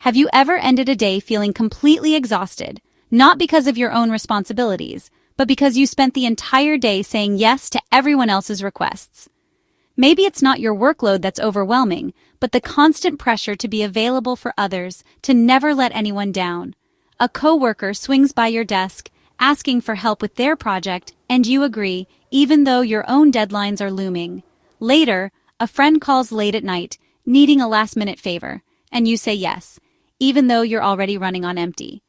Have you ever ended a day feeling completely exhausted, not because of your own responsibilities, but because you spent the entire day saying yes to everyone else's requests? Maybe it's not your workload that's overwhelming, but the constant pressure to be available for others, to never let anyone down. A coworker swings by your desk, asking for help with their project, and you agree, even though your own deadlines are looming. Later, a friend calls late at night, needing a last-minute favor, and you say yes, even though you're already running on empty.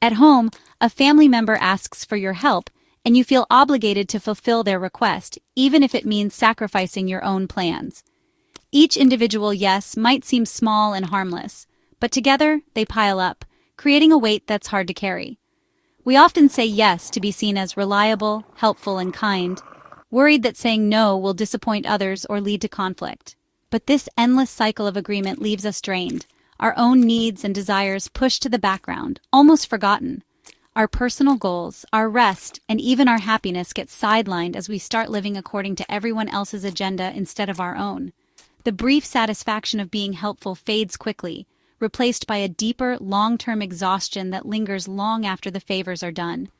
At home, a family member asks for your help, and you feel obligated to fulfill their request, even if it means sacrificing your own plans. Each individual yes might seem small and harmless, but together they pile up, creating a weight that's hard to carry. We often say yes to be seen as reliable, helpful, and kind, worried that saying no will disappoint others or lead to conflict. But this endless cycle of agreement leaves us drained, our own needs and desires pushed to the background, almost forgotten. Our personal goals, our rest, and even our happiness get sidelined as we start living according to everyone else's agenda instead of our own. The brief satisfaction of being helpful fades quickly, replaced by a deeper, long-term exhaustion that lingers long after the favors are done.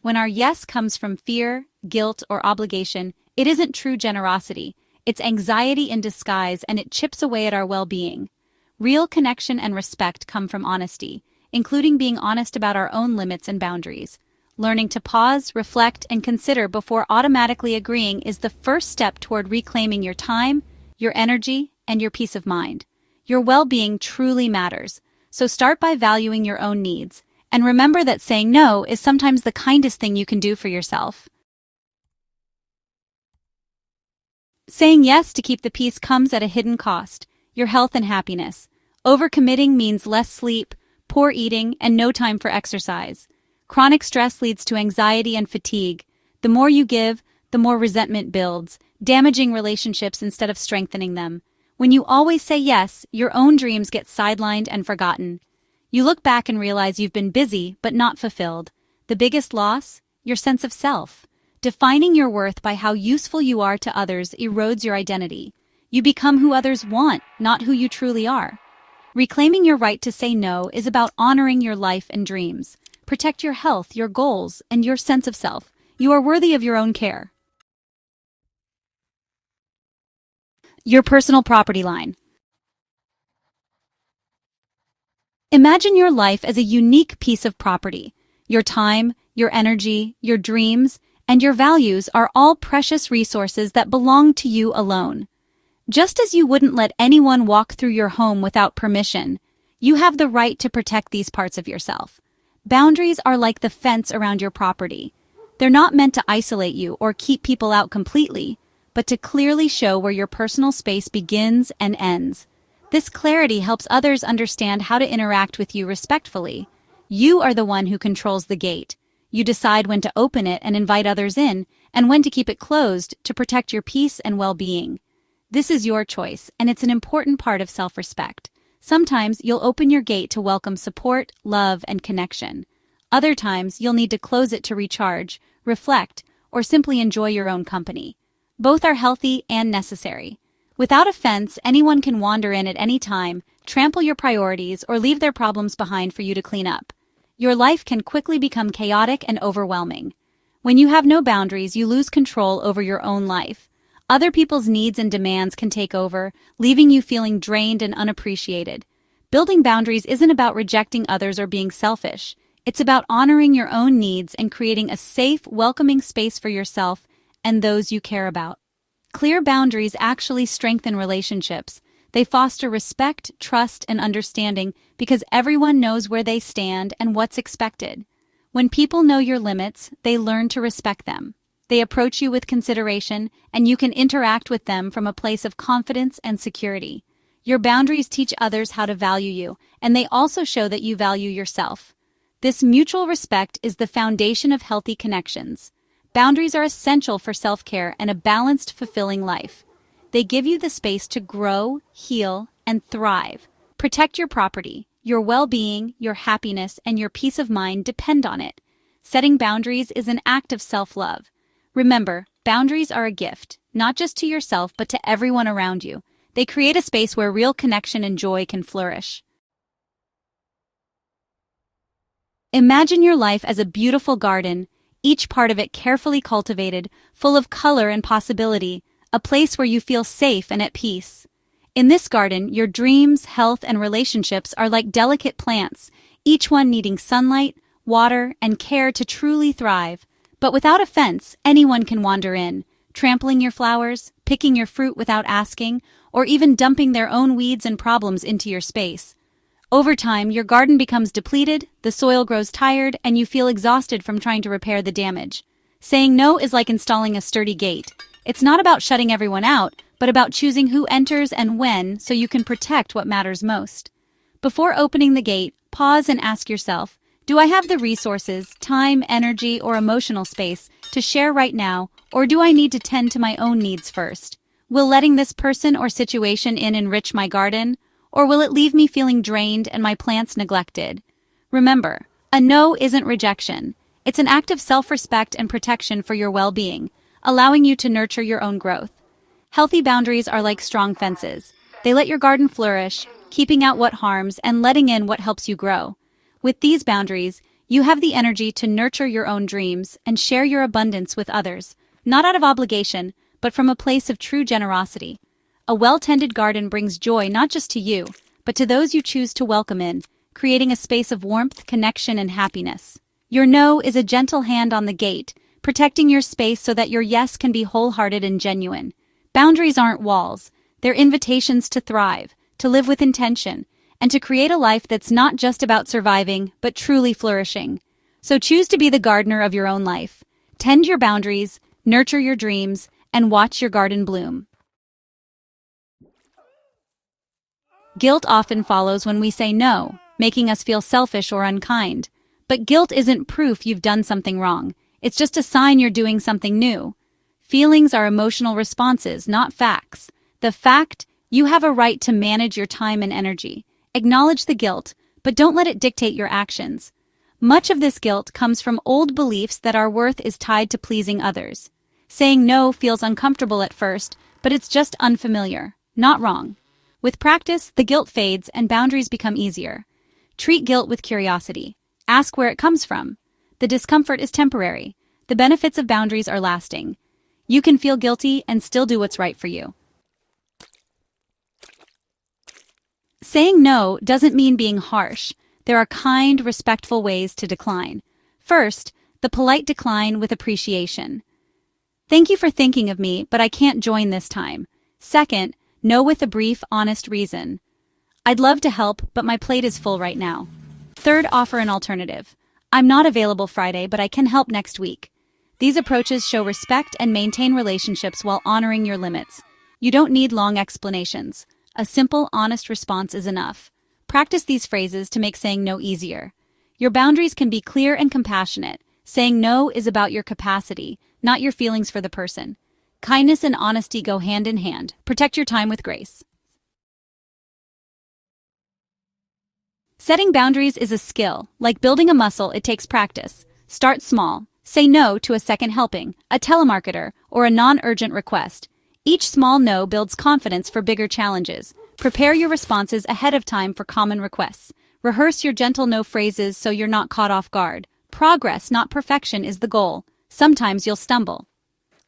When our yes comes from fear, guilt, or obligation, it isn't true generosity. It's anxiety in disguise, and it chips away at our well-being. Real connection and respect come from honesty, including being honest about our own limits and boundaries. Learning to pause, reflect, and consider before automatically agreeing is the first step toward reclaiming your time, your energy, and your peace of mind. Your well-being truly matters, so start by valuing your own needs, and remember that saying no is sometimes the kindest thing you can do for yourself. Saying yes to keep the peace comes at a hidden cost: your health and happiness. Overcommitting means less sleep, poor eating, and no time for exercise. Chronic stress leads to anxiety and fatigue. The more you give, the more resentment builds, damaging relationships instead of strengthening them. When you always say yes, your own dreams get sidelined and forgotten. You look back and realize you've been busy but not fulfilled. The biggest loss? Your sense of self. Defining your worth by how useful you are to others erodes your identity. You become who others want, not who you truly are. Reclaiming your right to say no is about honoring your life and dreams. Protect your health, your goals, and your sense of self. You are worthy of your own care. Your personal property line. Imagine your life as a unique piece of property. Your time, your energy, your dreams, and your values are all precious resources that belong to you alone. Just as you wouldn't let anyone walk through your home without permission, you have the right to protect these parts of yourself. Boundaries are like the fence around your property. They're not meant to isolate you or keep people out completely, but to clearly show where your personal space begins and ends. This clarity helps others understand how to interact with you respectfully. You are the one who controls the gate. You decide when to open it and invite others in, and when to keep it closed to protect your peace and well-being. This is your choice, and it's an important part of self-respect. Sometimes you'll open your gate to welcome support, love, and connection. Other times you'll need to close it to recharge, reflect, or simply enjoy your own company. Both are healthy and necessary. Without a fence, anyone can wander in at any time, trample your priorities, or leave their problems behind for you to clean up. Your life can quickly become chaotic and overwhelming. When you have no boundaries, you lose control over your own life. Other people's needs and demands can take over, leaving you feeling drained and unappreciated. Building boundaries isn't about rejecting others or being selfish. It's about honoring your own needs and creating a safe, welcoming space for yourself and those you care about. Clear boundaries actually strengthen relationships. They foster respect, trust, and understanding because everyone knows where they stand and what's expected. When people know your limits, they learn to respect them. They approach you with consideration, and you can interact with them from a place of confidence and security. Your boundaries teach others how to value you, and they also show that you value yourself. This mutual respect is the foundation of healthy connections. Boundaries are essential for self-care and a balanced, fulfilling life. They give you the space to grow, heal, and thrive. Protect your property. Your well-being, your happiness, and your peace of mind depend on it. Setting boundaries is an act of self-love. Remember, boundaries are a gift, not just to yourself but to everyone around you. They create a space where real connection and joy can flourish. Imagine your life as a beautiful garden, each part of it carefully cultivated, full of color and possibility, a place where you feel safe and at peace. In this garden, your dreams, health, and relationships are like delicate plants, each one needing sunlight, water, and care to truly thrive. But without offense, anyone can wander in, trampling your flowers, picking your fruit without asking, or even dumping their own weeds and problems into your space. Over time, your garden becomes depleted, the soil grows tired, and you feel exhausted from trying to repair the damage. Saying no is like installing a sturdy gate. It's not about shutting everyone out, but about choosing who enters and when so you can protect what matters most. Before opening the gate, pause and ask yourself, do I have the resources, time, energy, or emotional space to share right now, or do I need to tend to my own needs first? Will letting this person or situation in enrich my garden, or will it leave me feeling drained and my plants neglected? Remember, a no isn't rejection. It's an act of self-respect and protection for your well-being, allowing you to nurture your own growth. Healthy boundaries are like strong fences. They let your garden flourish, keeping out what harms and letting in what helps you grow. With these boundaries, you have the energy to nurture your own dreams and share your abundance with others, not out of obligation, but from a place of true generosity. A well-tended garden brings joy not just to you, but to those you choose to welcome in, creating a space of warmth, connection, and happiness. Your no is a gentle hand on the gate, protecting your space so that your yes can be wholehearted and genuine. Boundaries aren't walls. They're invitations to thrive, to live with intention, and to create a life that's not just about surviving, but truly flourishing. So choose to be the gardener of your own life. Tend your boundaries, nurture your dreams, and watch your garden bloom. Guilt often follows when we say no, making us feel selfish or unkind. But guilt isn't proof you've done something wrong. It's just a sign you're doing something new. Feelings are emotional responses, not facts. The fact, you have a right to manage your time and energy. Acknowledge the guilt, but don't let it dictate your actions. Much of this guilt comes from old beliefs that our worth is tied to pleasing others. Saying no feels uncomfortable at first, but it's just unfamiliar, not wrong. With practice, the guilt fades and boundaries become easier. Treat guilt with curiosity. Ask where it comes from. The discomfort is temporary. The benefits of boundaries are lasting. You can feel guilty and still do what's right for you. Saying no doesn't mean being harsh. There are kind, respectful ways to decline. First, the polite decline with appreciation. Thank you for thinking of me, but I can't join this time. Second, no with a brief, honest reason. I'd love to help, but my plate is full right now. Third, offer an alternative. I'm not available Friday, but I can help next week. These approaches show respect and maintain relationships while honoring your limits. You don't need long explanations. A simple, honest response is enough. Practice these phrases to make saying no easier. Your boundaries can be clear and compassionate. Saying no is about your capacity, not your feelings for the person. Kindness and honesty go hand in hand. Protect your time with grace. Setting boundaries is a skill. Like building a muscle, it takes practice. Start small. Say no to a second helping, a telemarketer, or a non-urgent request. Each small no builds confidence for bigger challenges. Prepare your responses ahead of time for common requests. Rehearse your gentle no phrases so you're not caught off guard. Progress, not perfection, is the goal. Sometimes you'll stumble.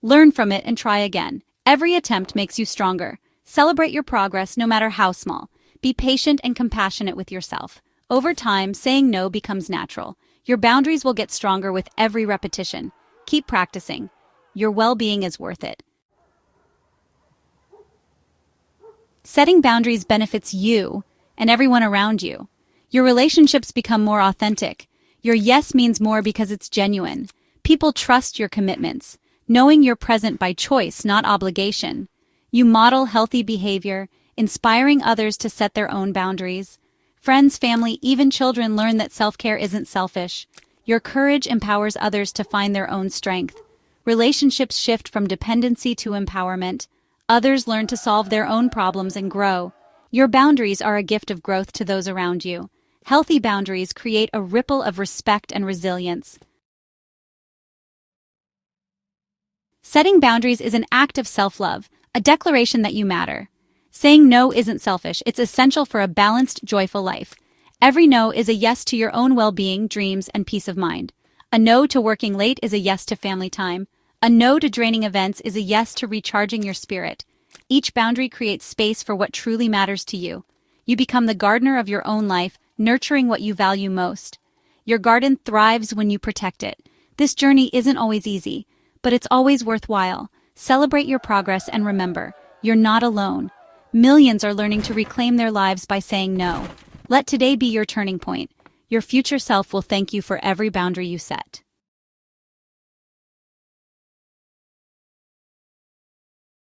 Learn from it and try again. Every attempt makes you stronger. Celebrate your progress no matter how small. Be patient and compassionate with yourself. Over time, saying no becomes natural. Your boundaries will get stronger with every repetition. Keep practicing. Your well-being is worth it. Setting boundaries benefits you and everyone around you. Your relationships become more authentic. Your yes means more because it's genuine. People trust your commitments, knowing you're present by choice, not obligation. You model healthy behavior, inspiring others to set their own boundaries. Friends, family, even children learn that self-care isn't selfish. Your courage empowers others to find their own strength. Relationships shift from dependency to empowerment. Others learn to solve their own problems and grow. Your boundaries are a gift of growth to those around you. Healthy boundaries create a ripple of respect and resilience. Setting boundaries is an act of self-love, a declaration that you matter. Saying no isn't selfish, it's essential for a balanced, joyful life. Every no is a yes to your own well-being, dreams, and peace of mind. A no to working late is a yes to family time. A no to draining events is a yes to recharging your spirit. Each boundary creates space for what truly matters to you. You become the gardener of your own life, nurturing what you value most. Your garden thrives when you protect it. This journey isn't always easy, but it's always worthwhile. Celebrate your progress and remember, you're not alone. Millions are learning to reclaim their lives by saying no. Let today be your turning point. Your future self will thank you for every boundary you set.